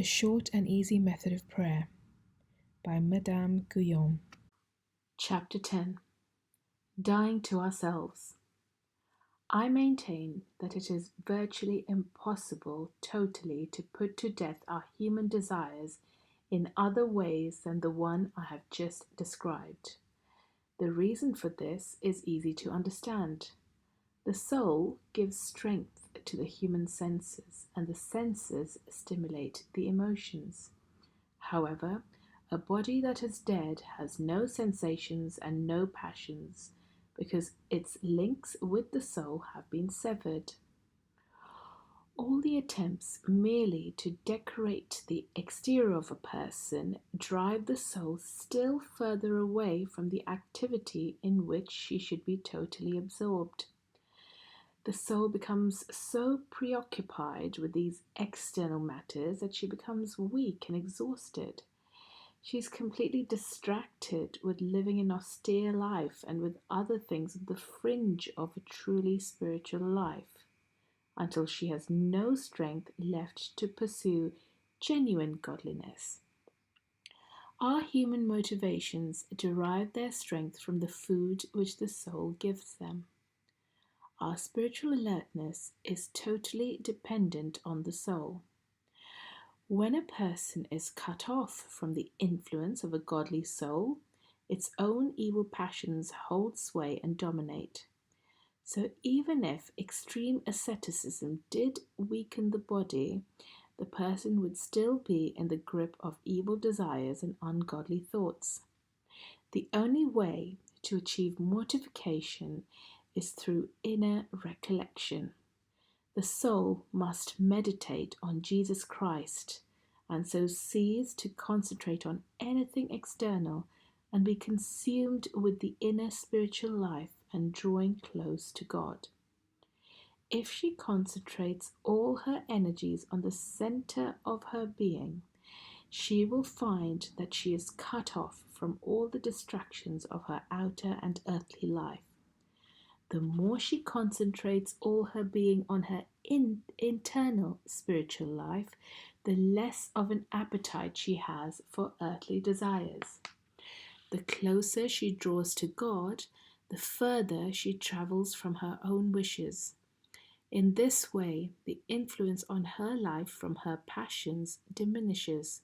A Short and Easy Method of Prayer by Madame Guyon. Chapter 10. Dying to Ourselves. I maintain that it is virtually impossible totally to put to death our human desires in other ways than the one I have just described. The reason for this is easy to understand. The soul gives strength to the human senses, and the senses stimulate the emotions. However, a body that is dead has no sensations and no passions, because its links with the soul have been severed. All the attempts merely to decorate the exterior of a person drive the soul still further away from the activity in which she should be totally absorbed. The soul becomes so preoccupied with these external matters that she becomes weak and exhausted. She is completely distracted with living an austere life and with other things at the fringe of a truly spiritual life, until she has no strength left to pursue genuine godliness. Our human motivations derive their strength from the food which the soul gives them. Our spiritual alertness is totally dependent on the soul. When a person is cut off from the influence of a godly soul, its own evil passions hold sway and dominate. So even if extreme asceticism did weaken the body, the person would still be in the grip of evil desires and ungodly thoughts. The only way to achieve mortification is through inner recollection. The soul must meditate on Jesus Christ and so cease to concentrate on anything external and be consumed with the inner spiritual life and drawing close to God. If she concentrates all her energies on the center of her being, she will find that she is cut off from all the distractions of her outer and earthly life. The more she concentrates all her being on her internal spiritual life, the less of an appetite she has for earthly desires. The closer she draws to God, the further she travels from her own wishes. In this way, the influence on her life from her passions diminishes.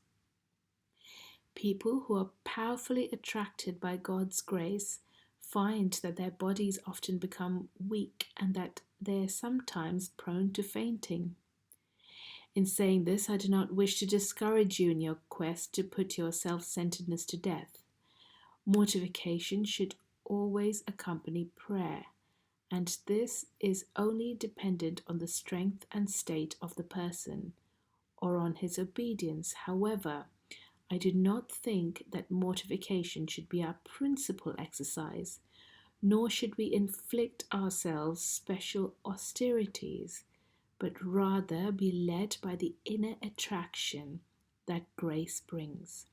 People who are powerfully attracted by God's grace find that their bodies often become weak and that they are sometimes prone to fainting. In saying this, I do not wish to discourage you in your quest to put your self-centeredness to death. Mortification should always accompany prayer, and this is only dependent on the strength and state of the person, or on his obedience. However, I do not think that mortification should be our principal exercise, nor should we inflict ourselves special austerities, but rather be led by the inner attraction that grace brings.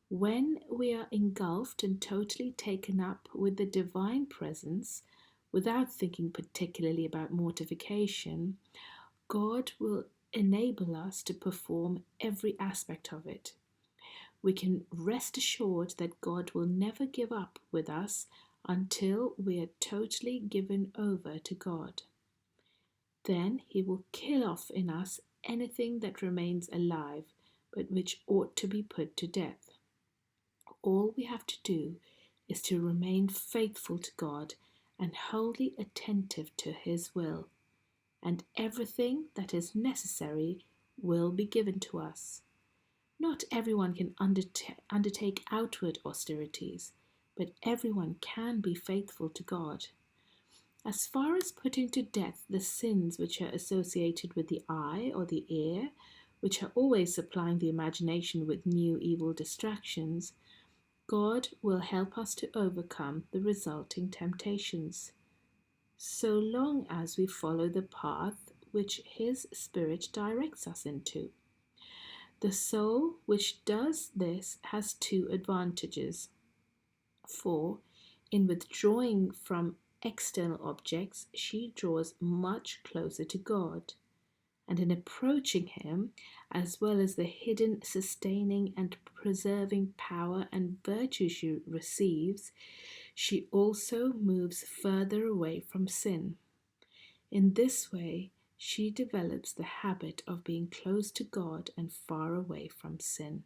When we are engulfed and totally taken up with the divine presence, without thinking particularly about mortification, God will enable us to perform every aspect of it. We can rest assured that God will never give up with us until we are totally given over to God. Then He will kill off in us anything that remains alive, but which ought to be put to death. All we have to do is to remain faithful to God and wholly attentive to His will, and everything that is necessary will be given to us. Not everyone can undertake outward austerities, but everyone can be faithful to God. As far as putting to death the sins which are associated with the eye or the ear, which are always supplying the imagination with new evil distractions, God will help us to overcome the resulting temptations, so long as we follow the path which His Spirit directs us into. The soul which does this has two advantages. For, in withdrawing from external objects, she draws much closer to God. And in approaching Him, as well as the hidden sustaining and preserving power and virtue she receives, she also moves further away from sin. In this way, she develops the habit of being close to God and far away from sin.